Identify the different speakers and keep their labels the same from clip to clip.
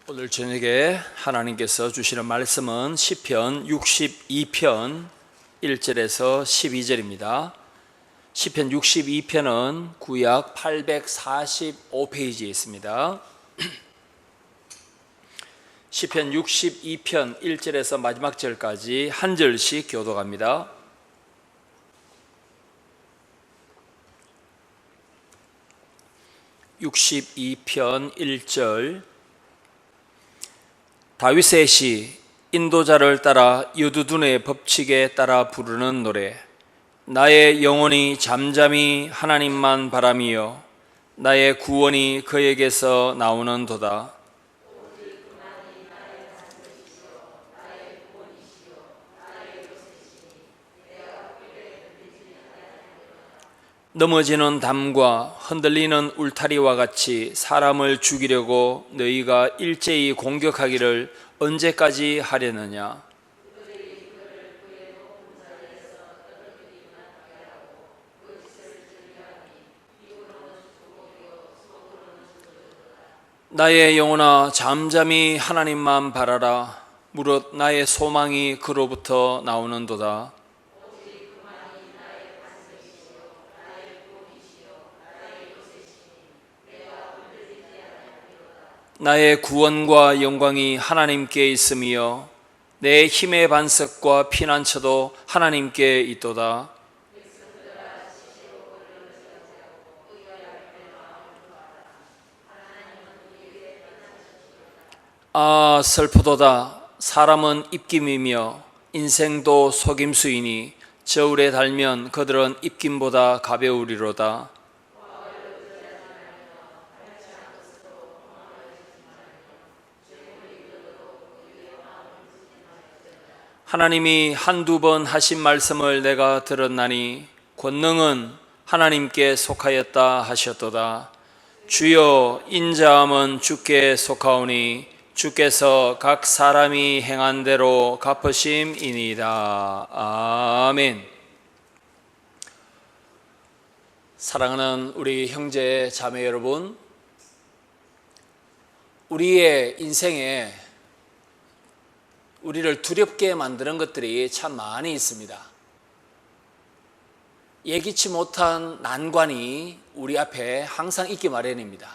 Speaker 1: 오늘 저녁에 하나님께서 주시는 말씀은 시편 62편 1절에서 12절입니다. 시편 62편은 구약 845페이지에 있습니다. 시편 62편 1절에서 마지막 절까지 한 절씩 교독합니다. (62편) 1절. 다윗의 시, 인도자를 따라 여두둔의 법칙에 따라 부르는 노래. 나의 영혼이 잠잠히 하나님만 바라미요 나의 구원이 그에게서 나오는도다. 넘어지는 담과 흔들리는 울타리와 같이 사람을 죽이려고 너희가 일제히 공격하기를 언제까지 하려느냐? 나의 영혼아 잠잠히 하나님만 바라라. 무릇 나의 소망이 그로부터 나오는도다. 나의 구원과 영광이 하나님께 있으며 내 힘의 반석과 피난처도 하나님께 있도다. 아, 슬프도다. 사람은 입김이며 인생도 속임수이니 저울에 달면 그들은 입김보다 가벼우리로다. 하나님이 한두 번 하신 말씀을 내가 들었나니 권능은 하나님께 속하였다 하셨도다. 주여, 인자함은 주께 속하오니 주께서 각 사람이 행한 대로 갚으심이니이다. 아멘. 사랑하는 우리 형제 자매 여러분, 우리의 인생에 우리를 두렵게 만드는 것들이 참 많이 있습니다. 예기치 못한 난관이 우리 앞에 항상 있기 마련입니다.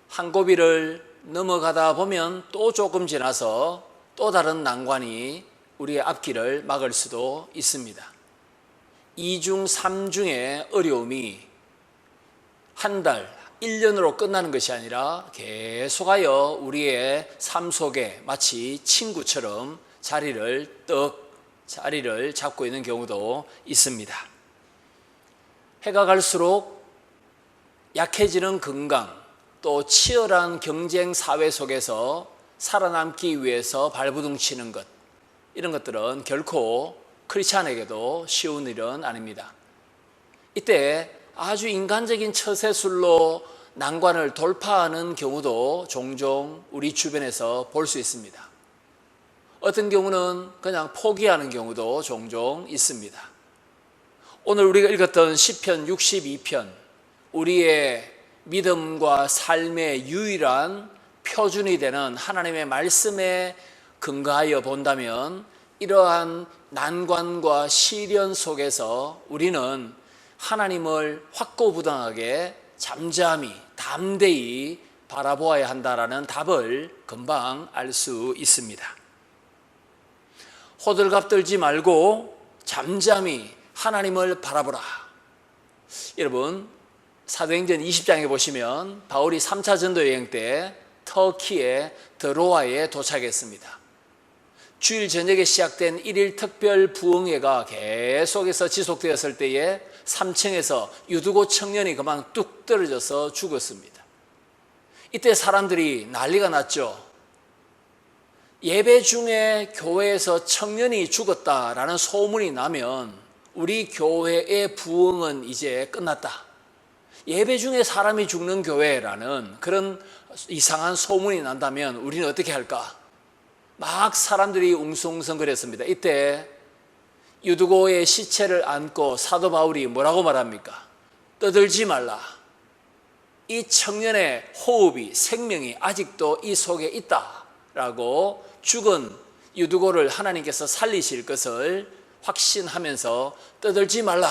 Speaker 1: 한 고비를 넘어가다 보면 또 조금 지나서 또 다른 난관이 우리의 앞길을 막을 수도 있습니다. 2중, 3중의 어려움이 한 달, 1년으로 끝나는 것이 아니라 계속하여 우리의 삶 속에 마치 친구처럼 자리를 잡고 있는 경우도 있습니다. 해가 갈수록 약해지는 건강, 또 치열한 경쟁 사회 속에서 살아남기 위해서 발버둥치는 것, 이런 것들은 결코 크리스찬에게도 쉬운 일은 아닙니다. 이때 아주 인간적인 처세술로 난관을 돌파하는 경우도 종종 우리 주변에서 볼 수 있습니다. 어떤 경우는 그냥 포기하는 경우도 종종 있습니다. 오늘 우리가 읽었던 시편 62편, 우리의 믿음과 삶의 유일한 표준이 되는 하나님의 말씀에 근거하여 본다면 이러한 난관과 시련 속에서 우리는 하나님을 확고부당하게 잠잠히 담대히 바라보아야 한다라는 답을 금방 알 수 있습니다. 호들갑 떨지 말고 잠잠히 하나님을 바라보라. 여러분, 사도행전 20장에 보시면 바울이 3차 전도 여행 때 터키의 드로아에 도착했습니다. 주일 저녁에 시작된 1일 특별 부흥회가 계속해서 지속되었을 때에 3층에서 유두고 청년이 그만 뚝 떨어져서 죽었습니다. 이때 사람들이 난리가 났죠. 예배 중에 교회에서 청년이 죽었다라는 소문이 나면 우리 교회의 부흥은 이제 끝났다. 예배 중에 사람이 죽는 교회라는 그런 이상한 소문이 난다면 우리는 어떻게 할까? 막 사람들이 웅성웅성거렸습니다. 이때 유두고의 시체를 안고 사도 바울이 뭐라고 말합니까? 떠들지 말라. 이 청년의 호흡이, 생명이 아직도 이 속에 있다라고 죽은 유두고를 하나님께서 살리실 것을 확신하면서 떠들지 말라,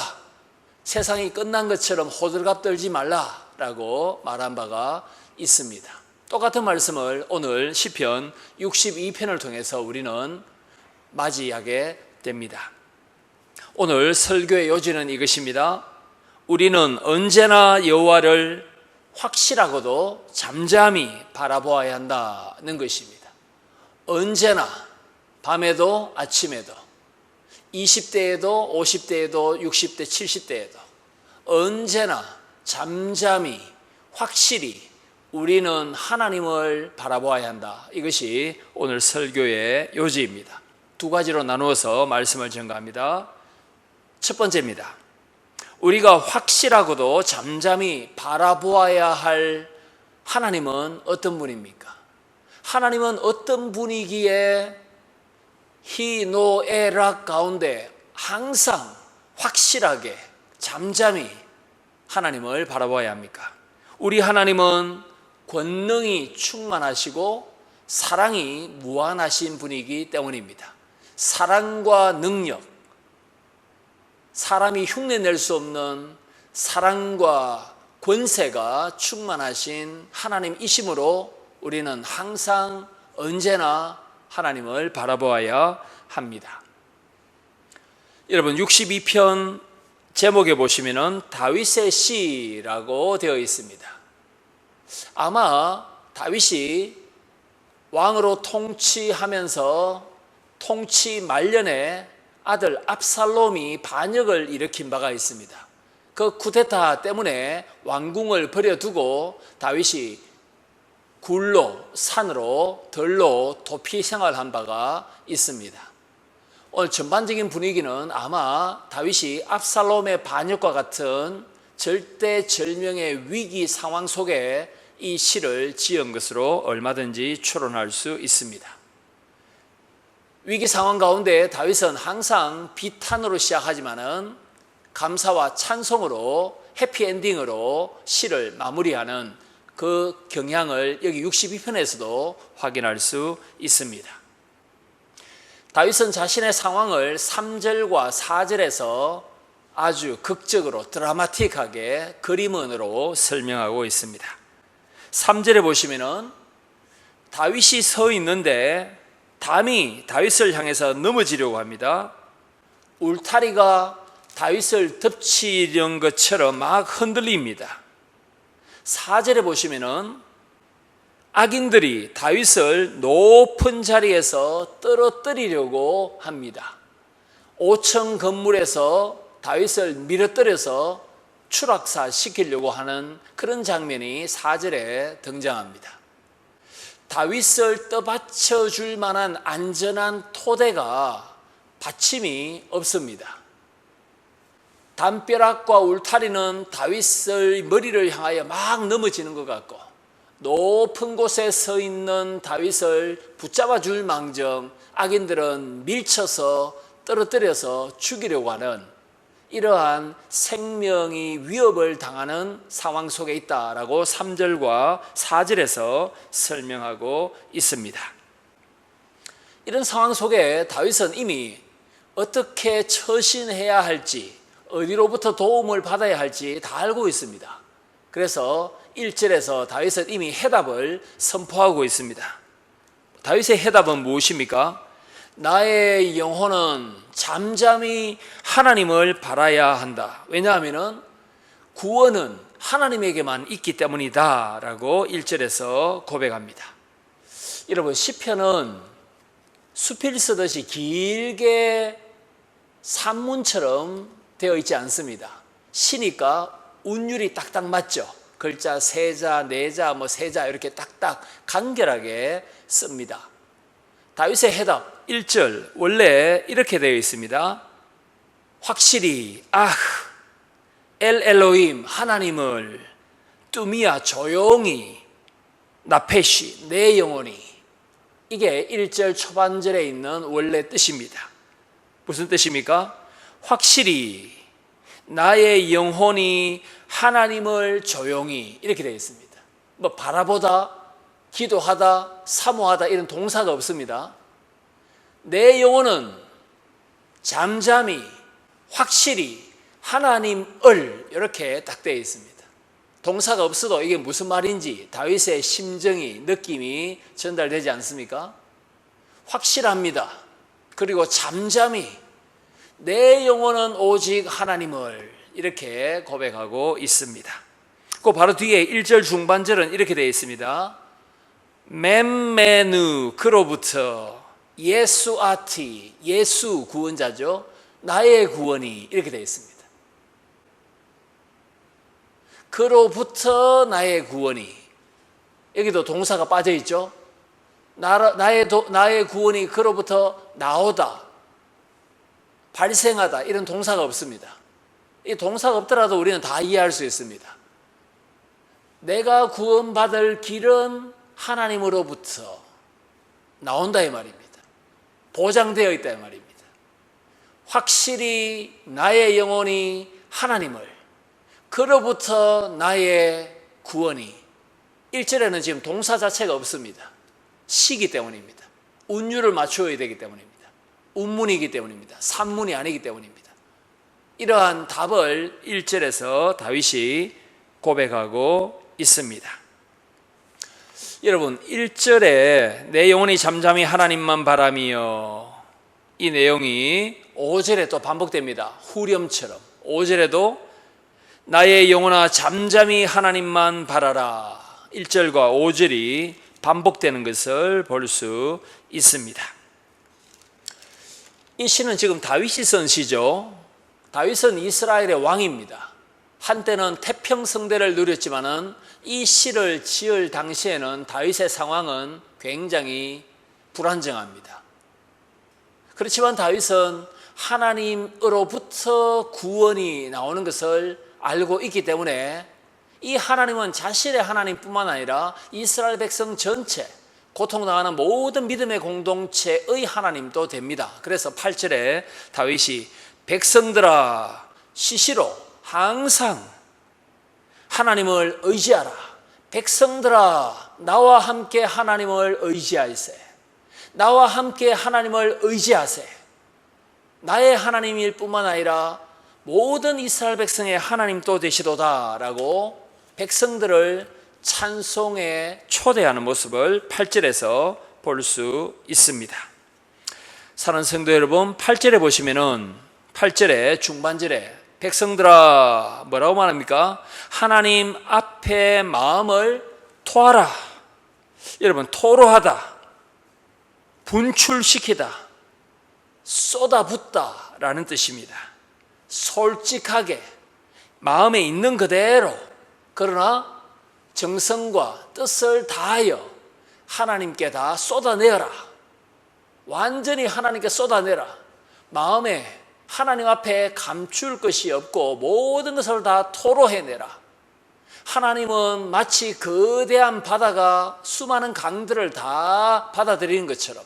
Speaker 1: 세상이 끝난 것처럼 호들갑 떨지 말라라고 말한 바가 있습니다. 똑같은 말씀을 오늘 시편 62편을 통해서 우리는 맞이하게 됩니다. 오늘 설교의 요지는 이것입니다. 우리는 언제나 여호와를 확실하고도 잠잠히 바라보아야 한다는 것입니다. 언제나, 밤에도 아침에도, 20대에도 50대에도 60대 70대에도 언제나 잠잠히 확실히 우리는 하나님을 바라보아야 한다. 이것이 오늘 설교의 요지입니다. 두 가지로 나누어서 말씀을 전가합니다. 첫 번째입니다. 우리가 확실하고도 잠잠히 바라보아야 할 하나님은 어떤 분입니까? 하나님은 어떤 분이기에 희노애락 가운데 항상 확실하게 잠잠히 하나님을 바라보아야 합니까? 우리 하나님은 권능이 충만하시고 사랑이 무한하신 분이기 때문입니다. 사랑과 능력, 사람이 흉내낼 수 없는 사랑과 권세가 충만하신 하나님이심으로 우리는 항상 언제나 하나님을 바라보아야 합니다. 여러분, 62편 제목에 보시면은 다윗의 시라고 되어 있습니다. 아마 다윗이 왕으로 통치하면서 통치 말년에 아들 압살롬이 반역을 일으킨 바가 있습니다. 그 쿠데타 때문에 왕궁을 버려두고 다윗이 굴로, 산으로, 들로 도피 생활한 바가 있습니다. 오늘 전반적인 분위기는 아마 다윗이 압살롬의 반역과 같은 절대절명의 위기 상황 속에 이 시를 지은 것으로 얼마든지 추론할 수 있습니다. 위기 상황 가운데 다윗은 항상 비탄으로 시작하지만은 감사와 찬송으로 해피엔딩으로 시를 마무리하는 그 경향을 여기 62편에서도 확인할 수 있습니다. 다윗은 자신의 상황을 3절과 4절에서 아주 극적으로 드라마틱하게 그림으로 설명하고 있습니다. 3절에 보시면은 다윗이 서 있는데 담이 다윗을 향해서 넘어지려고 합니다. 울타리가 다윗을 덮치려는 것처럼 막 흔들립니다. 4절에 보시면은 악인들이 다윗을 높은 자리에서 떨어뜨리려고 합니다. 5층 건물에서 다윗을 밀어떨어서 추락사 시키려고 하는 그런 장면이 4절에 등장합니다. 다윗을 떠받쳐 줄 만한 안전한 토대가 받침이 없습니다. 담벼락과 울타리는 다윗의 머리를 향하여 막 넘어지는 것 같고, 높은 곳에 서 있는 다윗을 붙잡아 줄 망정 악인들은 밀쳐서 떨어뜨려서 죽이려고 하는 이러한 생명이 위협을 당하는 상황 속에 있다라고 3절과 4절에서 설명하고 있습니다. 이런 상황 속에 다윗은 이미 어떻게 처신해야 할지, 어디로부터 도움을 받아야 할지 다 알고 있습니다. 그래서 1절에서 다윗은 이미 해답을 선포하고 있습니다. 다윗의 해답은 무엇입니까? 나의 영혼은 잠잠히 하나님을 바라야 한다. 왜냐하면 구원은 하나님에게만 있기 때문이다 라고 1절에서 고백합니다. 여러분, 시편은 수필 쓰듯이 길게 산문처럼 되어 있지 않습니다. 시니까 운율이 딱딱 맞죠. 글자 세자, 네자, 세자 이렇게 딱딱 간결하게 씁니다. 다윗의 해답 1절 원래 이렇게 되어 있습니다. 확실히 엘 엘로힘 하나님을 뚜미야 조용히 나페시 내 영혼이, 이게 1절 초반절에 있는 원래 뜻입니다. 무슨 뜻입니까? 확실히 나의 영혼이 하나님을 조용히 이렇게 되어 있습니다. 뭐 바라보다, 기도하다, 사모하다 이런 동사가 없습니다. 내 영혼은 잠잠히 확실히 하나님을 이렇게 딱 되어 있습니다. 동사가 없어도 이게 무슨 말인지 다윗의 심정이, 느낌이 전달되지 않습니까? 확실합니다. 그리고 잠잠히 내 영혼은 오직 하나님을 이렇게 고백하고 있습니다. 그 바로 뒤에 1절 중반절은 이렇게 되어 있습니다. 멤메누 그로부터 예수아티, 예수 구원자죠. 나의 구원이 이렇게 되어 있습니다. 그로부터 나의 구원이, 여기도 동사가 빠져 있죠. 나의 구원이 그로부터 나오다, 발생하다 이런 동사가 없습니다. 이 동사가 없더라도 우리는 다 이해할 수 있습니다. 내가 구원받을 길은 하나님으로부터 나온다 이 말입니다. 보장되어 있다 이 말입니다. 확실히 나의 영혼이 하나님을, 그로부터 나의 구원이, 1절에는 지금 동사 자체가 없습니다. 시기 때문입니다. 운율을 맞추어야 되기 때문입니다. 운문이기 때문입니다. 산문이 아니기 때문입니다. 이러한 답을 1절에서 다윗이 고백하고 있습니다. 여러분, 1절에 내 영혼이 잠잠히 하나님만 바라며, 이 내용이 5절에 또 반복됩니다. 후렴처럼 5절에도 나의 영혼아 잠잠히 하나님만 바라라, 1절과 5절이 반복되는 것을 볼 수 있습니다. 이 시는 지금 다윗이 쓴 시죠. 다윗은 이스라엘의 왕입니다. 한때는 태평성대를 누렸지만은 이 시를 지을 당시에는 다윗의 상황은 굉장히 불안정합니다. 그렇지만 다윗은 하나님으로부터 구원이 나오는 것을 알고 있기 때문에 이 하나님은 자신의 하나님뿐만 아니라 이스라엘 백성 전체, 고통당하는 모든 믿음의 공동체의 하나님도 됩니다. 그래서 8절에 다윗이 백성들아 시시로 항상 하나님을 의지하라. 백성들아 나와 함께 하나님을 의지하세. 나와 함께 하나님을 의지하세. 나의 하나님일 뿐만 아니라 모든 이스라엘 백성의 하나님도 되시도다 라고 백성들을 찬송에 초대하는 모습을 8절에서 볼 수 있습니다. 사랑하는 성도 여러분, 8절에 보시면은 8절에 중반절에 백성들아 뭐라고 말합니까? 하나님 앞에 마음을 토하라. 여러분, 토로하다, 분출시키다, 쏟아붓다 라는 뜻입니다. 솔직하게 마음에 있는 그대로, 그러나 정성과 뜻을 다하여 하나님께 다 쏟아내어라. 완전히 하나님께 쏟아내라. 마음에 하나님 앞에 감출 것이 없고 모든 것을 다 토로해내라. 하나님은 마치 거대한 바다가 수많은 강들을 다 받아들이는 것처럼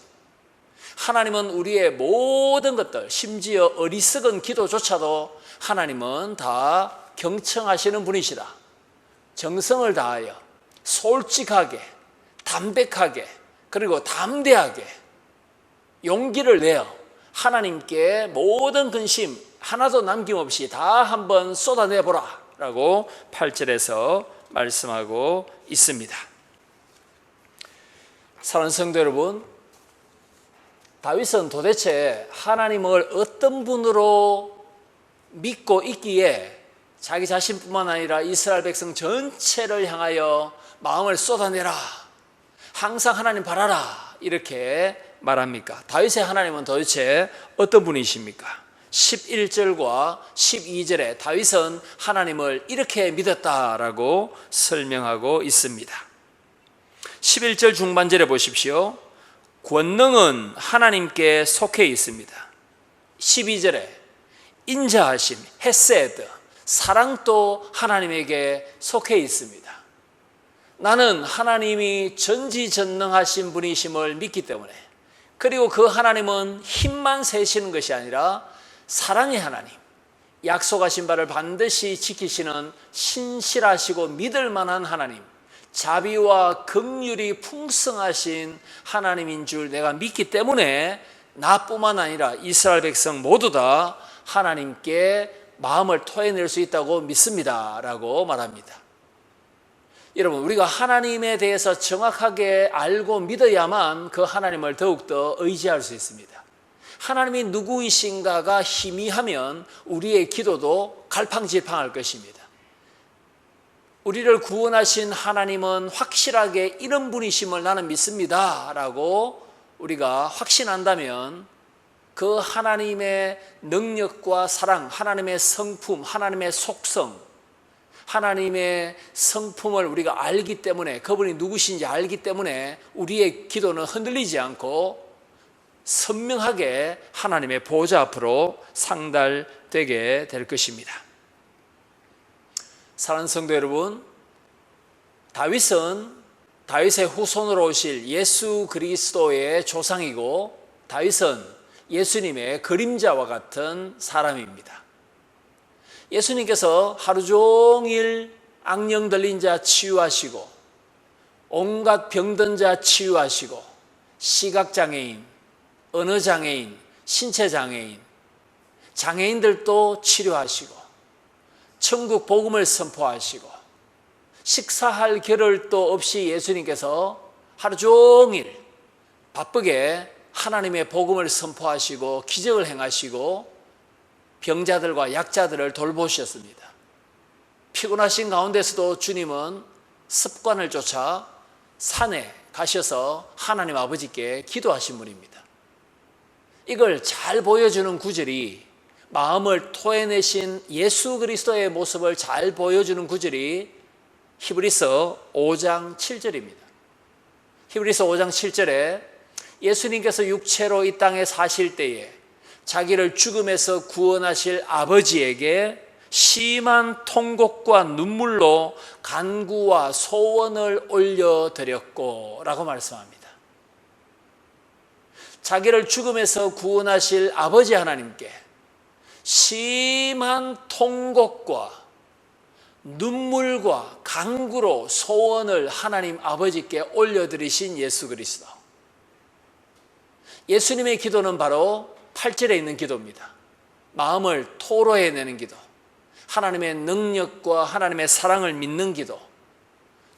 Speaker 1: 하나님은 우리의 모든 것들, 심지어 어리석은 기도조차도 하나님은 다 경청하시는 분이시라. 정성을 다하여 솔직하게, 담백하게, 그리고 담대하게 용기를 내어 하나님께 모든 근심 하나도 남김없이 다 한번 쏟아내보라 라고 8절에서 말씀하고 있습니다. 사랑하는 성도 여러분, 다윗은 도대체 하나님을 어떤 분으로 믿고 있기에 자기 자신뿐만 아니라 이스라엘 백성 전체를 향하여 마음을 쏟아내라, 항상 하나님 바라라 이렇게 말합니까? 다윗의 하나님은 도대체 어떤 분이십니까? 11절과 12절에 다윗은 하나님을 이렇게 믿었다라고 설명하고 있습니다. 11절 중반절에 보십시오. 권능은 하나님께 속해 있습니다. 12절에 인자하심, 헤세드, 사랑도 하나님에게 속해 있습니다. 나는 하나님이 전지전능하신 분이심을 믿기 때문에, 그리고 그 하나님은 힘만 세시는 것이 아니라 사랑의 하나님, 약속하신 바를 반드시 지키시는 신실하시고 믿을 만한 하나님, 자비와 긍휼이 풍성하신 하나님인 줄 내가 믿기 때문에 나뿐만 아니라 이스라엘 백성 모두 다 하나님께 마음을 토해낼 수 있다고 믿습니다 라고 말합니다. 여러분, 우리가 하나님에 대해서 정확하게 알고 믿어야만 그 하나님을 더욱더 의지할 수 있습니다. 하나님이 누구이신가가 희미하면 우리의 기도도 갈팡질팡할 것입니다. 우리를 구원하신 하나님은 확실하게 이런 분이심을 나는 믿습니다 라고 우리가 확신한다면 그 하나님의 능력과 사랑, 하나님의 성품, 하나님의 속성, 하나님의 성품을 우리가 알기 때문에, 그분이 누구신지 알기 때문에 우리의 기도는 흔들리지 않고 선명하게 하나님의 보좌 앞으로 상달되게 될 것입니다. 사랑하는 성도 여러분, 다윗은 다윗의 후손으로 오실 예수 그리스도의 조상이고, 다윗은 예수님의 그림자와 같은 사람입니다. 예수님께서 하루 종일 악령 들린 자 치유하시고, 온갖 병든 자 치유하시고, 시각장애인, 언어장애인, 신체장애인, 장애인들도 치료하시고, 천국 복음을 선포하시고, 식사할 겨를도 없이 예수님께서 하루 종일 바쁘게 하나님의 복음을 선포하시고 기적을 행하시고 병자들과 약자들을 돌보셨습니다. 피곤하신 가운데서도 주님은 습관을 쫓아 산에 가셔서 하나님 아버지께 기도하신 분입니다. 이걸 잘 보여주는 구절이, 마음을 토해내신 예수 그리스도의 모습을 잘 보여주는 구절이 히브리서 5장 7절입니다. 히브리서 5장 7절에 예수님께서 육체로 이 땅에 사실 때에 자기를 죽음에서 구원하실 아버지에게 심한 통곡과 눈물로 간구와 소원을 올려드렸고 라고 말씀합니다. 자기를 죽음에서 구원하실 아버지 하나님께 심한 통곡과 눈물과 간구로 소원을 하나님 아버지께 올려드리신 예수 그리스도. 예수님의 기도는 바로 8절에 있는 기도입니다. 마음을 토로해내는 기도, 하나님의 능력과 하나님의 사랑을 믿는 기도,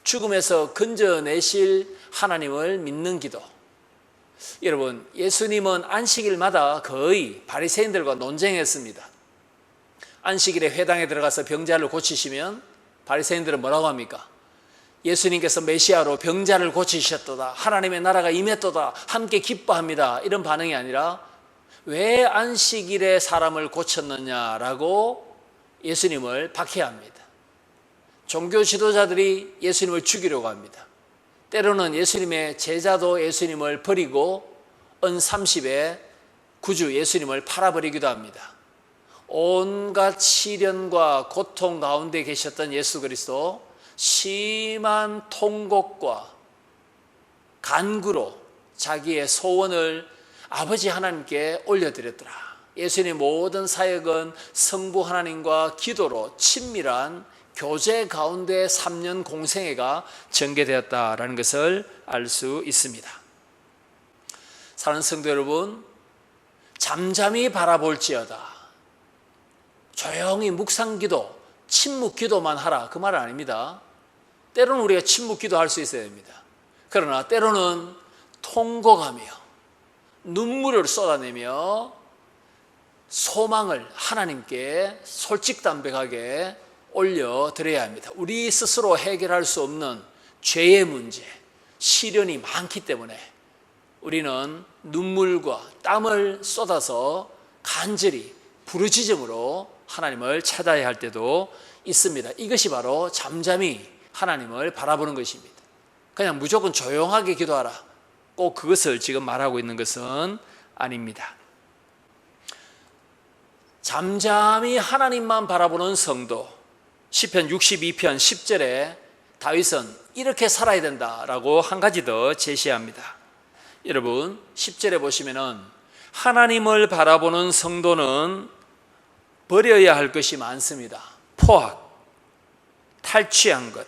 Speaker 1: 죽음에서 건져내실 하나님을 믿는 기도. 여러분, 예수님은 안식일마다 거의 바리새인들과 논쟁했습니다. 안식일에 회당에 들어가서 병자를 고치시면 바리새인들은 뭐라고 합니까? 예수님께서 메시아로 병자를 고치셨도다, 하나님의 나라가 임했도다, 함께 기뻐합니다, 이런 반응이 아니라 왜 안식일에 사람을 고쳤느냐라고 예수님을 박해합니다. 종교 지도자들이 예수님을 죽이려고 합니다. 때로는 예수님의 제자도 예수님을 버리고 은 30에 구주 예수님을 팔아버리기도 합니다. 온갖 시련과 고통 가운데 계셨던 예수 그리스도, 심한 통곡과 간구로 자기의 소원을 아버지 하나님께 올려드렸더라. 예수님의 모든 사역은 성부 하나님과 기도로 친밀한 교제 가운데 3년 공생애가 전개되었다라는 것을 알 수 있습니다. 사랑하는 성도 여러분, 잠잠히 바라볼지어다, 조용히 묵상기도, 침묵기도만 하라, 그 말은 아닙니다. 때로는 우리가 침묵기도 할 수 있어야 됩니다. 그러나 때로는 통곡하며 눈물을 쏟아내며 소망을 하나님께 솔직담백하게 올려드려야 합니다. 우리 스스로 해결할 수 없는 죄의 문제, 시련이 많기 때문에 우리는 눈물과 땀을 쏟아서 간절히 부르짖음으로 하나님을 찾아야 할 때도 있습니다. 이것이 바로 잠잠히 하나님을 바라보는 것입니다. 그냥 무조건 조용하게 기도하라, 꼭 그것을 지금 말하고 있는 것은 아닙니다. 잠잠히 하나님만 바라보는 성도, 시편 62편 10절에 다윗은 이렇게 살아야 된다라고 한 가지 더 제시합니다. 여러분, 10절에 보시면은 하나님을 바라보는 성도는 버려야 할 것이 많습니다. 포악, 탈취한 것,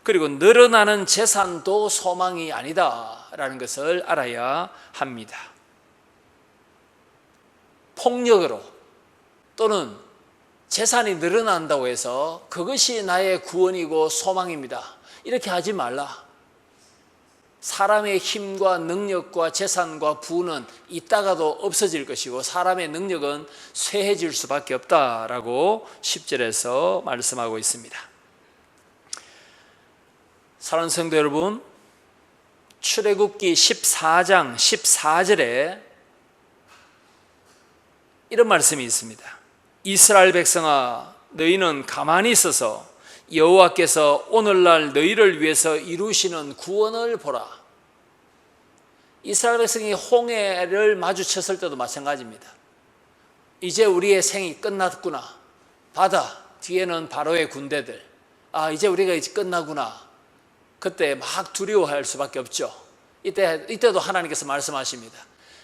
Speaker 1: 그리고 늘어나는 재산도 소망이 아니다라는 것을 알아야 합니다. 폭력으로 또는 재산이 늘어난다고 해서 그것이 나의 구원이고 소망입니다, 이렇게 하지 말라. 사람의 힘과 능력과 재산과 부는 있다가도 없어질 것이고 사람의 능력은 쇠해질 수밖에 없다라고 10절에서 말씀하고 있습니다. 사랑하는 성도 여러분, 출애굽기 14장 14절에 이런 말씀이 있습니다. 이스라엘 백성아, 너희는 가만히 있어서 여호와께서 오늘날 너희를 위해서 이루시는 구원을 보라. 이스라엘 백성이 홍해를 마주쳤을 때도 마찬가지입니다. 이제 우리의 생이 끝났구나. 바다 뒤에는 바로의 군대들. 이제 우리가 이제 끝나구나. 그때 막 두려워할 수밖에 없죠. 이때도 하나님께서 말씀하십니다.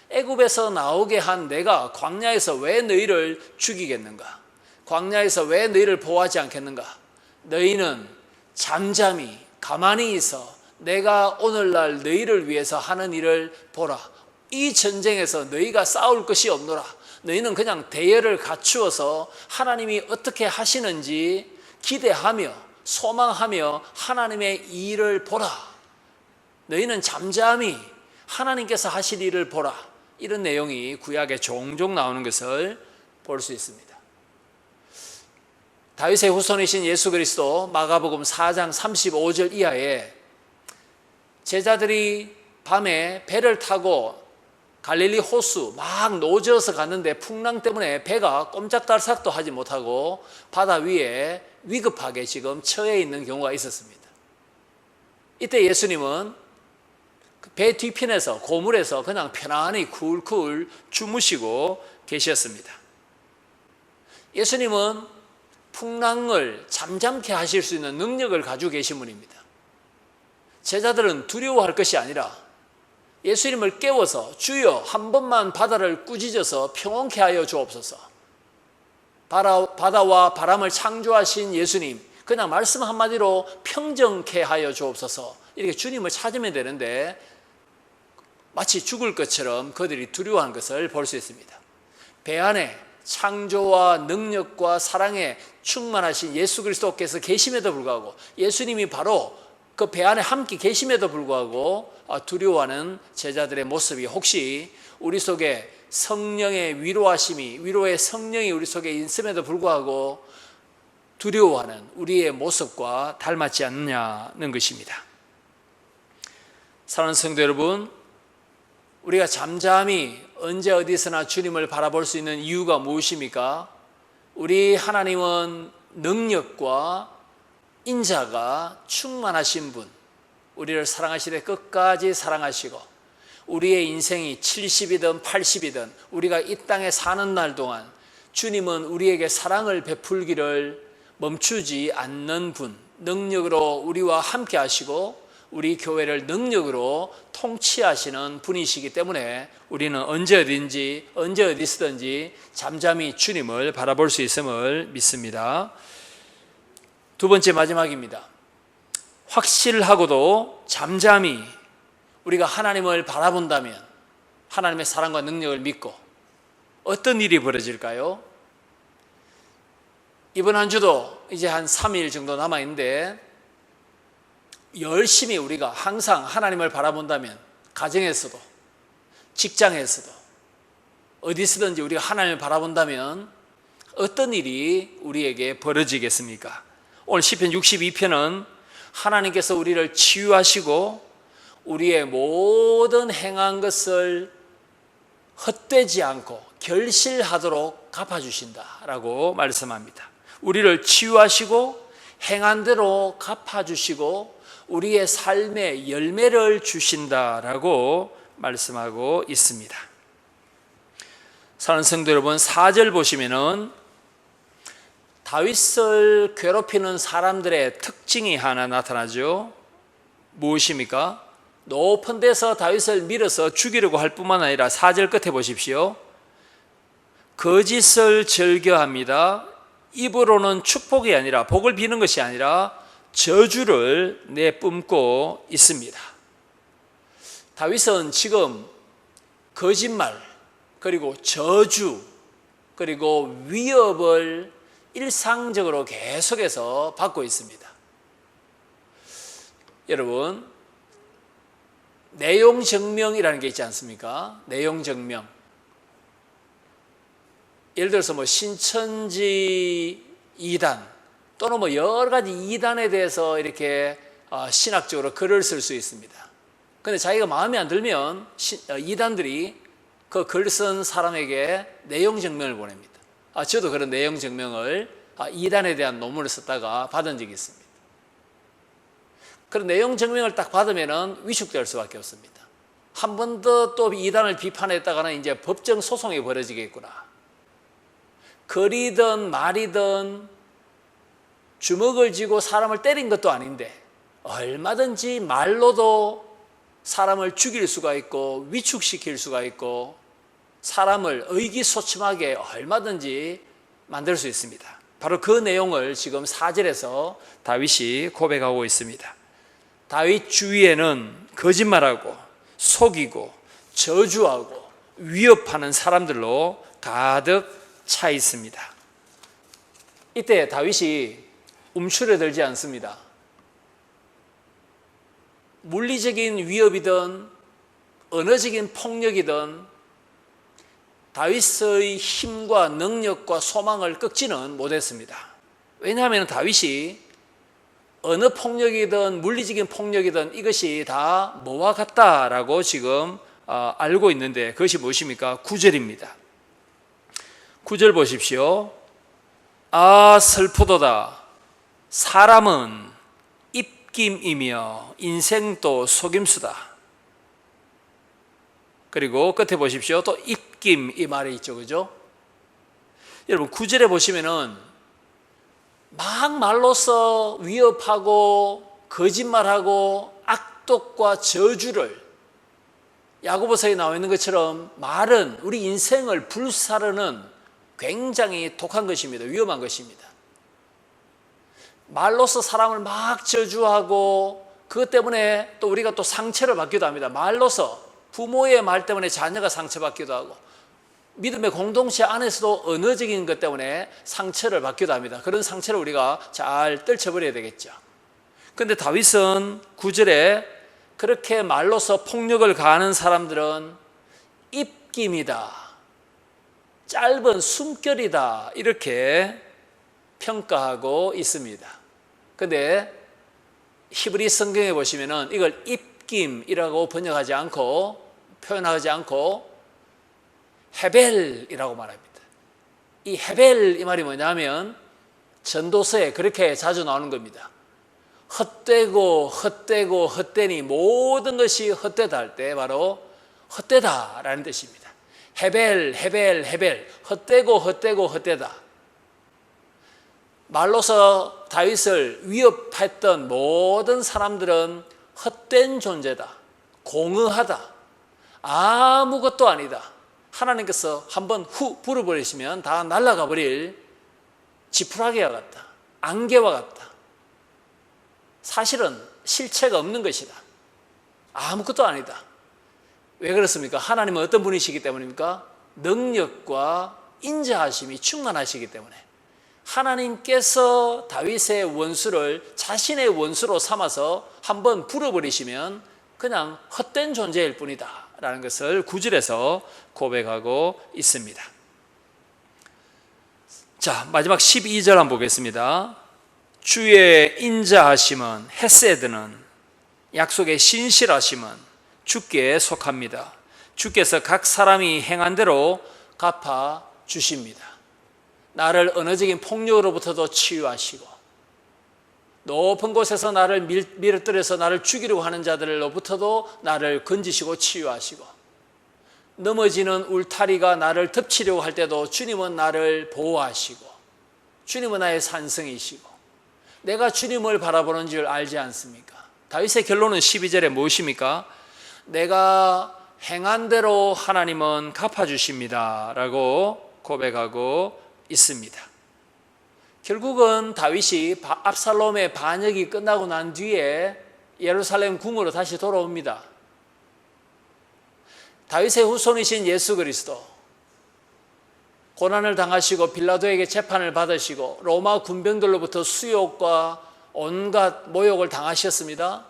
Speaker 1: 애굽에서 나오게 한 내가 광야에서 왜 너희를 죽이겠는가? 광야에서 왜 너희를 보호하지 않겠는가? 너희는 잠잠히 가만히 있어 내가 오늘날 너희를 위해서 하는 일을 보라. 이 전쟁에서 너희가 싸울 것이 없노라. 너희는 그냥 대열을 갖추어서 하나님이 어떻게 하시는지 기대하며 소망하며 하나님의 일을 보라. 너희는 잠잠히 하나님께서 하실 일을 보라. 이런 내용이 구약에 종종 나오는 것을 볼 수 있습니다. 다윗의 후손이신 예수 그리스도 마가복음 4장 35절 이하에 제자들이 밤에 배를 타고 갈릴리 호수 막 노져서 갔는데 풍랑 때문에 배가 꼼짝달싹도 하지 못하고 바다 위에 위급하게 지금 처해 있는 경우가 있었습니다. 이때 예수님은 배 뒤편에서 고물에서 그냥 편안히 쿨쿨 주무시고 계셨습니다. 예수님은 풍랑을 잠잠케 하실 수 있는 능력을 가지고 계신 분입니다. 제자들은 두려워할 것이 아니라 예수님을 깨워서 주여 한 번만 바다를 꾸짖어서 평온케 하여 주옵소서. 바다와 바람을 창조하신 예수님, 그냥 말씀 한마디로 평정케 하여 주옵소서. 이렇게 주님을 찾으면 되는데 마치 죽을 것처럼 그들이 두려워하는 것을 볼 수 있습니다. 배 안에 창조와 능력과 사랑에 충만하신 예수 그리스도께서 계심에도 불구하고 예수님이 바로 그 배 안에 함께 계심에도 불구하고 두려워하는 제자들의 모습이 혹시 우리 속에 성령의 위로의 성령이 우리 속에 있음에도 불구하고 두려워하는 우리의 모습과 닮았지 않느냐는 것입니다. 사랑하는 성도 여러분, 우리가 잠잠히 언제 어디서나 주님을 바라볼 수 있는 이유가 무엇입니까? 우리 하나님은 능력과 인자가 충만하신 분, 우리를 사랑하시되 끝까지 사랑하시고 우리의 인생이 70이든 80이든 우리가 이 땅에 사는 날 동안 주님은 우리에게 사랑을 베풀기를 멈추지 않는 분, 능력으로 우리와 함께 하시고 우리 교회를 능력으로 통치하시는 분이시기 때문에 우리는 언제 어디서든지 잠잠히 주님을 바라볼 수 있음을 믿습니다. 두 번째 마지막입니다. 확실하고도 잠잠히 우리가 하나님을 바라본다면 하나님의 사랑과 능력을 믿고 어떤 일이 벌어질까요? 이번 한 주도 이제 한 3일 정도 남아있는데 열심히 우리가 항상 하나님을 바라본다면 가정에서도 직장에서도 어디서든지 우리가 하나님을 바라본다면 어떤 일이 우리에게 벌어지겠습니까? 오늘 시편 62편은 하나님께서 우리를 치유하시고 우리의 모든 행한 것을 헛되지 않고 결실하도록 갚아주신다라고 말씀합니다. 우리를 치유하시고 행한 대로 갚아주시고 우리의 삶에 열매를 주신다라고 말씀하고 있습니다. 사랑하는 성도 여러분, 4절 보시면은 다윗을 괴롭히는 사람들의 특징이 하나 나타나죠. 무엇입니까? 높은 데서 다윗을 밀어서 죽이려고 할 뿐만 아니라 4절 끝에 보십시오. 거짓을 즐겨합니다. 입으로는 축복이 아니라, 복을 비는 것이 아니라 저주를 내뿜고 있습니다. 다윗은 지금 거짓말, 그리고 저주, 그리고 위협을 일상적으로 계속해서 받고 있습니다. 여러분, 내용 증명이라는 게 있지 않습니까? 내용 증명. 예를 들어서 신천지 이단 또는 여러 가지 이단에 대해서 이렇게 신학적으로 글을 쓸 수 있습니다. 근데 자기가 마음에 안 들면 이단들이 그 글 쓴 사람에게 내용 증명을 보냅니다. 저도 그런 내용 증명을 이단에 대한 논문을 썼다가 받은 적이 있습니다. 그런 내용 증명을 딱 받으면 위축될 수밖에 없습니다. 한 번 더 또 이단을 비판했다가는 이제 법정 소송이 벌어지겠구나. 글이든 말이든 주먹을 쥐고 사람을 때린 것도 아닌데 얼마든지 말로도 사람을 죽일 수가 있고 위축시킬 수가 있고 사람을 의기소침하게 얼마든지 만들 수 있습니다. 바로 그 내용을 지금 4절에서 다윗이 고백하고 있습니다. 다윗 주위에는 거짓말하고 속이고 저주하고 위협하는 사람들로 가득 차 있습니다. 이때 다윗이 움츠러들지 않습니다. 물리적인 위협이든 언어적인 폭력이든 다윗의 힘과 능력과 소망을 꺾지는 못했습니다. 왜냐하면 다윗이 어느 폭력이든 물리적인 폭력이든 이것이 다 뭐와 같다라고 지금 알고 있는데 그것이 무엇입니까? 9절입니다. 9절 보십시오. 아 슬프도다. 사람은 입김이며 인생도 속임수다. 그리고 끝에 보십시오. 또 입김 이 말이 있죠. 그죠? 여러분 9절에 보시면은 막 말로써 위협하고 거짓말하고 악독과 저주를 야고보서에 나와 있는 것처럼 말은 우리 인생을 불사르는 굉장히 독한 것입니다. 위험한 것입니다. 말로써 사람을 막 저주하고 그것 때문에 또 우리가 또 상처를 받기도 합니다. 말로써 부모의 말 때문에 자녀가 상처받기도 하고 믿음의 공동체 안에서도 언어적인 것 때문에 상처를 받기도 합니다. 그런 상처를 우리가 잘 떨쳐버려야 되겠죠. 그런데 다윗은 9절에 그렇게 말로서 폭력을 가하는 사람들은 입김이다, 짧은 숨결이다 이렇게 평가하고 있습니다. 그런데 히브리 성경에 보시면은 이걸 입김이라고 번역하지 않고 표현하지 않고 헤벨이라고 말합니다. 이 헤벨 이 말이 뭐냐면 전도서에 그렇게 자주 나오는 겁니다. 헛되고 헛되고 헛되니 모든 것이 헛되다 할 때 바로 헛되다라는 뜻입니다. 헤벨 헤벨 헤벨 헛되고 헛되고 헛되다. 말로서 다윗을 위협했던 모든 사람들은 헛된 존재다, 공허하다, 아무것도 아니다. 하나님께서 한번 후 불어버리시면 다 날아가 버릴 지푸라기와 같다, 안개와 같다. 사실은 실체가 없는 것이다, 아무것도 아니다. 왜 그렇습니까? 하나님은 어떤 분이시기 때문입니까? 능력과 인자하심이 충만하시기 때문에 하나님께서 다윗의 원수를 자신의 원수로 삼아서 한번 불어버리시면 그냥 헛된 존재일 뿐이다 라는 것을 9절에서 고백하고 있습니다. 자, 마지막 12절 한번 보겠습니다. 주의 인자하심은 헤세드는 약속의 신실하심은 주께 속합니다. 주께서 각 사람이 행한 대로 갚아 주십니다. 나를 언어적인 폭력으로부터도 치유하시고 높은 곳에서 나를 밀어뜨려서 나를 죽이려고 하는 자들로부터도 나를 건지시고 치유하시고 넘어지는 울타리가 나를 덮치려고 할 때도 주님은 나를 보호하시고 주님은 나의 산성이시고 내가 주님을 바라보는 줄 알지 않습니까? 다윗의 결론은 12절에 무엇입니까? 내가 행한 대로 하나님은 갚아주십니다 라고 고백하고 있습니다. 결국은 다윗이 압살롬의 반역이 끝나고 난 뒤에 예루살렘 궁으로 다시 돌아옵니다. 다윗의 후손이신 예수 그리스도, 고난을 당하시고 빌라도에게 재판을 받으시고 로마 군병들로부터 수욕과 온갖 모욕을 당하셨습니다.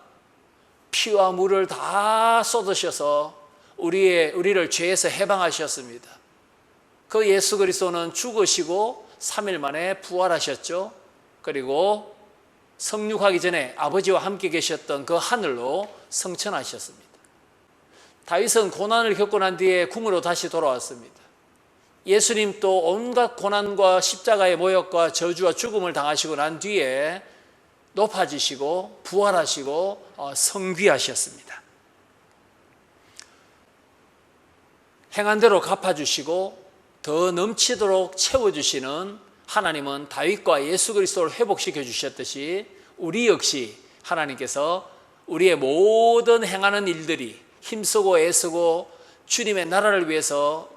Speaker 1: 피와 물을 다 쏟으셔서 우리를 죄에서 해방하셨습니다. 그 예수 그리스도는 죽으시고 3일 만에 부활하셨죠. 그리고 성육하기 전에 아버지와 함께 계셨던 그 하늘로 승천하셨습니다. 다윗은 고난을 겪고 난 뒤에 궁으로 다시 돌아왔습니다. 예수님도 온갖 고난과 십자가의 모욕과 저주와 죽음을 당하시고 난 뒤에 높아지시고 부활하시고 성귀하셨습니다. 행한 대로 갚아주시고 더 넘치도록 채워주시는 하나님은 다윗과 예수 그리스도를 회복시켜 주셨듯이 우리 역시 하나님께서 우리의 모든 행하는 일들이 힘쓰고 애쓰고 주님의 나라를 위해서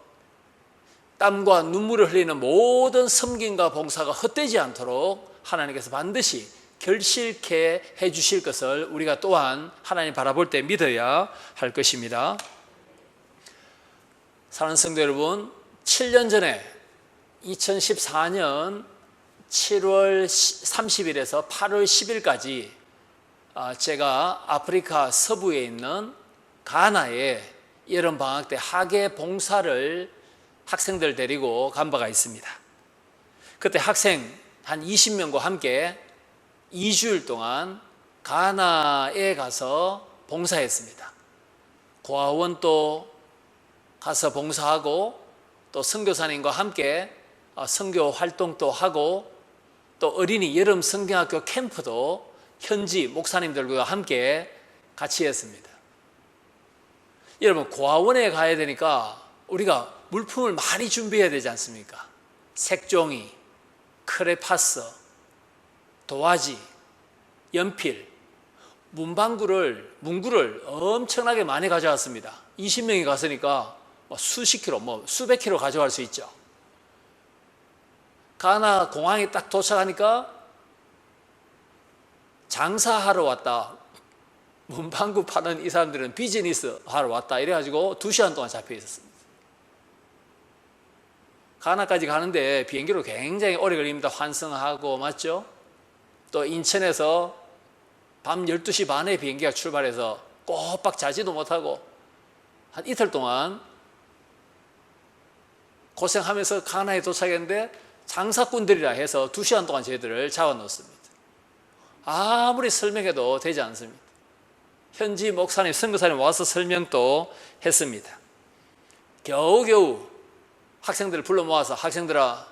Speaker 1: 땀과 눈물을 흘리는 모든 섬김과 봉사가 헛되지 않도록 하나님께서 반드시 결실케 해 주실 것을 우리가 또한 하나님 바라볼 때 믿어야 할 것입니다. 사랑하는 성도 여러분, 7년 전에 2014년 7월 30일에서 8월 10일까지 제가 아프리카 서부에 있는 가나에 여름방학 때 학예 봉사를 학생들 데리고 간 바가 있습니다. 그때 학생 한 20명과 함께 2주일 동안 가나에 가서 봉사했습니다. 고아원도 가서 봉사하고 또 선교사님과 함께 선교 활동도 하고 또 어린이 여름 성경학교 캠프도 현지 목사님들과 함께 같이 했습니다. 여러분, 고아원에 가야 되니까 우리가 물품을 많이 준비해야 되지 않습니까? 색종이, 크레파스, 도화지, 연필, 문구를 엄청나게 많이 가져왔습니다. 20명이 갔으니까 수십 킬로, 수백 킬로 가져갈 수 있죠. 가나 공항에 딱 도착하니까 장사하러 왔다, 문방구 파는 이 사람들은 비즈니스 하러 왔다 이래가지고 2시간 동안 잡혀 있었습니다. 가나까지 가는데 비행기로 굉장히 오래 걸립니다. 환승하고, 맞죠? 또 인천에서 밤 12시 반에 비행기가 출발해서 꼬박 자지도 못하고 한 이틀 동안 고생하면서 가나에 도착했는데 장사꾼들이라 해서 2시간 동안 저희들을 잡아놓습니다. 아무리 설명해도 되지 않습니다. 현지 목사님, 선교사님 와서 설명도 했습니다. 겨우겨우 학생들을 불러 모아서, 학생들아,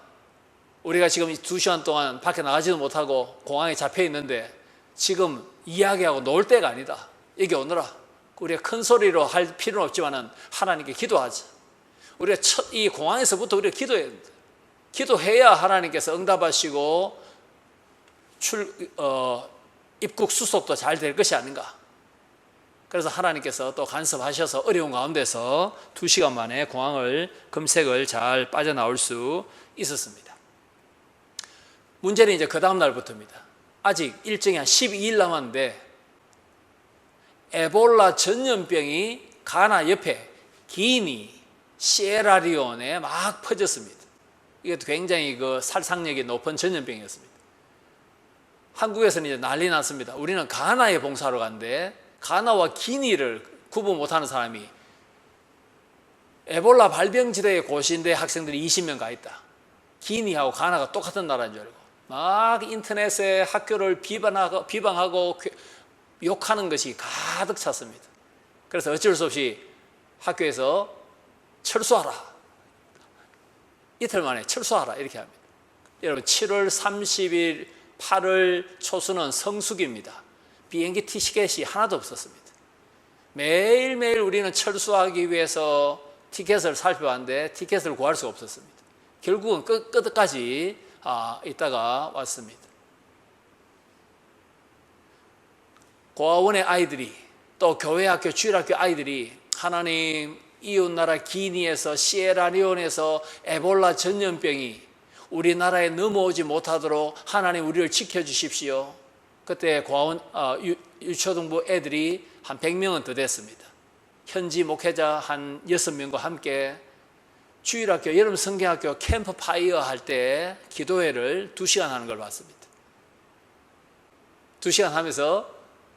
Speaker 1: 우리가 지금 2시간 동안 밖에 나가지도 못하고 공항에 잡혀 있는데 지금 이야기하고 놀 때가 아니다. 여기 오너라. 우리가 큰 소리로 할 필요는 없지만 하나님께 기도하자. 우리가 이 공항에서부터 우리가 기도해야 된다. 기도해야 하나님께서 응답하시고 입국 수속도 잘 될 것이 아닌가. 그래서 하나님께서 또 간섭하셔서 어려운 가운데서 2시간 만에 공항을 금색을 잘 빠져나올 수 있었습니다. 문제는 이제 그 다음 날부터입니다. 아직 일정이 한 12일 남았는데 에볼라 전염병이 가나 옆에 기니, 시에라리온에 막 퍼졌습니다. 이것도 굉장히 살상력이 높은 전염병이었습니다. 한국에서는 이제 난리 났습니다. 우리는 가나에 봉사하러 갔는데 가나와 기니를 구분 못하는 사람이 에볼라 발병지대에 고시인데 학생들이 20명 가 있다. 기니하고 가나가 똑같은 나라인 줄 알고 막 인터넷에 학교를 비방하고 욕하는 것이 가득 찼습니다. 그래서 어쩔 수 없이 학교에서 철수하라, 이틀 만에 철수하라 이렇게 합니다. 여러분, 7월 30일 8월 초수는 성수기입니다. 비행기 티켓이 하나도 없었습니다. 매일매일 우리는 철수하기 위해서 티켓을 살펴봤는데 티켓을 구할 수가 없었습니다. 결국은 끝까지 있다가 왔습니다. 고아원의 아이들이 또 교회 학교, 주일학교 아이들이 하나님, 이웃나라 기니에서 시에라리온에서 에볼라 전염병이 우리나라에 넘어오지 못하도록 하나님 우리를 지켜주십시오. 그때 유초등부 애들이 한 100명은 더 됐습니다. 현지 목회자 한 6명과 함께 주일학교, 여름 성경학교 캠프 파이어 할 때 기도회를 2시간 하는 걸 봤습니다. 2시간 하면서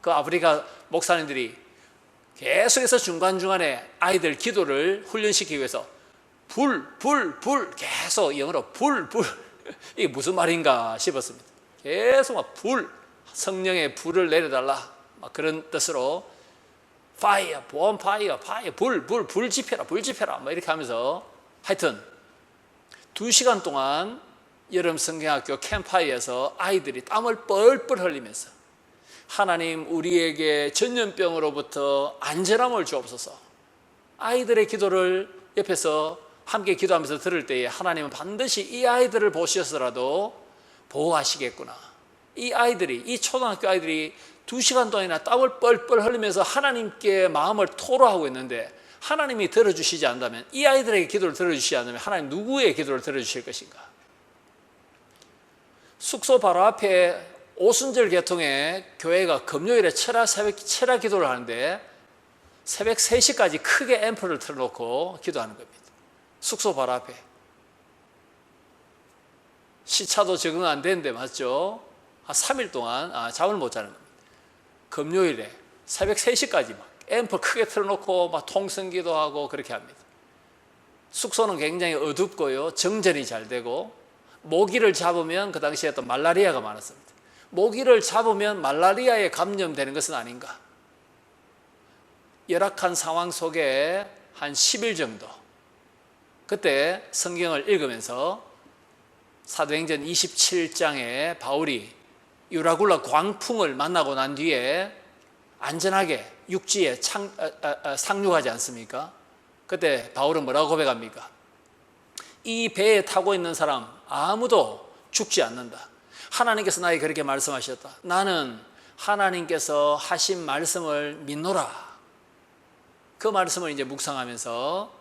Speaker 1: 그 아프리카 목사님들이 계속해서 중간중간에 아이들 기도를 훈련시키기 위해서 불 계속 영어로 불 이게 무슨 말인가 싶었습니다. 계속 막 성령의 불을 내려달라 막 그런 뜻으로 파이어, 본파이어, 불 지펴라 막 이렇게 하면서 하여튼 2시간 동안 여름 성경학교 캠파이어에서 아이들이 땀을 뻘뻘 흘리면서 하나님 우리에게 전염병으로부터 안전함을 주옵소서. 아이들의 기도를 옆에서 함께 기도하면서 들을 때에 하나님은 반드시 이 아이들을 보셔서라도 보호하시겠구나. 이 초등학교 아이들이 2시간 동안이나 땀을 뻘뻘 흘리면서 하나님께 마음을 토로하고 있는데 하나님이 들어주시지 않는다면, 이 아이들에게 기도를 들어주시지 않으면 하나님 누구의 기도를 들어주실 것인가? 숙소 바로 앞에 오순절 계통에 교회가 금요일에 철야 기도를 하는데 새벽 3시까지 크게 앰프를 틀어놓고 기도하는 겁니다. 숙소 바로 앞에. 시차도 적응 안 되는데 맞죠? 한 3일 동안 잠을 못 자는 겁니다. 금요일에 새벽 3시까지 막 앰프 크게 틀어놓고 막 통성기도 하고 그렇게 합니다. 숙소는 굉장히 어둡고요, 정전이 잘 되고, 모기를 잡으면 그 당시에 또 말라리아가 많았습니다. 모기를 잡으면 말라리아에 감염되는 것은 아닌가? 열악한 상황 속에 한 10일 정도, 그때 성경을 읽으면서 사도행전 27장에 바울이 유라굴라 광풍을 만나고 난 뒤에 안전하게 육지에 상륙하지 않습니까? 그때 바울은 뭐라고 고백합니까? 이 배에 타고 있는 사람 아무도 죽지 않는다. 하나님께서 나에게 그렇게 말씀하셨다. 나는 하나님께서 하신 말씀을 믿노라. 그 말씀을 이제 묵상하면서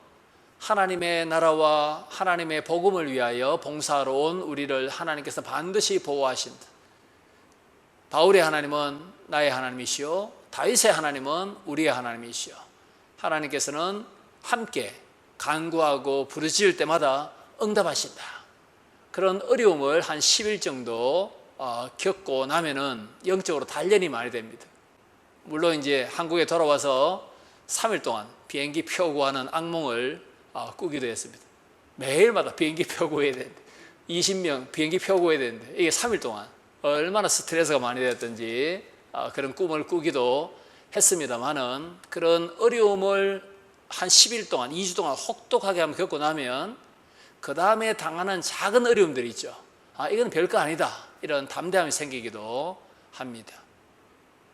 Speaker 1: 하나님의 나라와 하나님의 복음을 위하여 봉사하러 온 우리를 하나님께서 반드시 보호하신다. 바울의 하나님은 나의 하나님이시오, 다윗의 하나님은 우리의 하나님이시오. 하나님께서는 함께 간구하고 부르짖을 때마다 응답하신다. 그런 어려움을 한 10일 정도 겪고 나면은 영적으로 단련이 많이 됩니다. 물론 이제 한국에 돌아와서 3일 동안 비행기 표고 하는 악몽을 꾸기도 했습니다. 매일마다 비행기 표고 해야 되는데, 20명 비행기 표고 해야 되는데, 이게 3일 동안 얼마나 스트레스가 많이 되었던지 그런 꿈을 꾸기도 했습니다만은, 그런 어려움을 한 10일 동안, 2주 동안 혹독하게 한번 겪고 나면 그 다음에 당하는 작은 어려움들이 있죠. 이건 별거 아니다, 이런 담대함이 생기기도 합니다.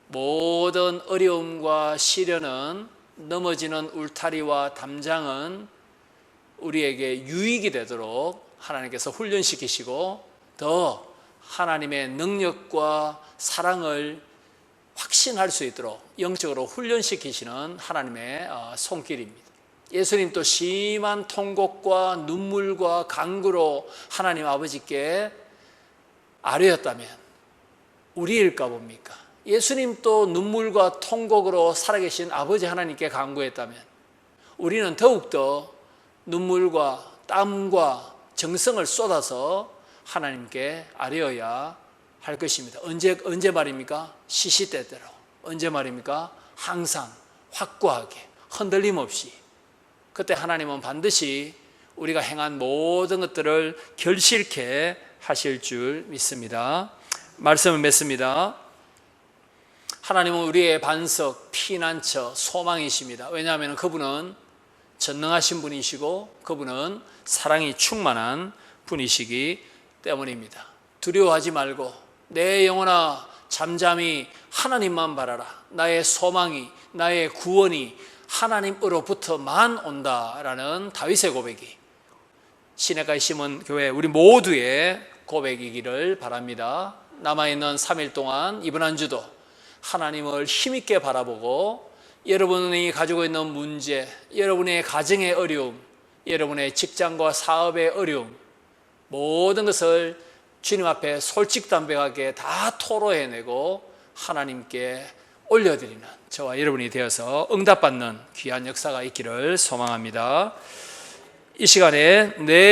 Speaker 1: 모든 어려움과 시련은, 넘어지는 울타리와 담장은 우리에게 유익이 되도록 하나님께서 훈련시키시고 더 하나님의 능력과 사랑을 확신할 수 있도록 영적으로 훈련시키시는 하나님의 손길입니다. 예수님도 심한 통곡과 눈물과 간구로 하나님 아버지께 아뢰었다면 우리일까 봅니까? 예수님도 눈물과 통곡으로 살아계신 아버지 하나님께 간구했다면 우리는 더욱더 눈물과 땀과 정성을 쏟아서 하나님께 아뢰어야 할 것입니다. 언제 말입니까? 시시때때로. 언제 말입니까? 항상 확고하게, 흔들림 없이. 그때 하나님은 반드시 우리가 행한 모든 것들을 결실케 하실 줄 믿습니다. 말씀을 맺습니다. 하나님은 우리의 반석, 피난처, 소망이십니다. 왜냐하면 그분은 전능하신 분이시고 그분은 사랑이 충만한 분이시기 때문입니다. 두려워하지 말고 내 영혼아 잠잠히 하나님만 바라라. 나의 소망이, 나의 구원이 하나님으로부터만 온다라는 다윗의 고백이 시내가에 심은 교회 우리 모두의 고백이기를 바랍니다. 남아있는 3일 동안 이번 한 주도 하나님을 힘있게 바라보고 여러분이 가지고 있는 문제, 여러분의 가정의 어려움, 여러분의 직장과 사업의 어려움, 모든 것을 주님 앞에 솔직담백하게 다 토로해내고 하나님께 올려드리는 저와 여러분이 되어서 응답받는 귀한 역사가 있기를 소망합니다. 이 시간에 내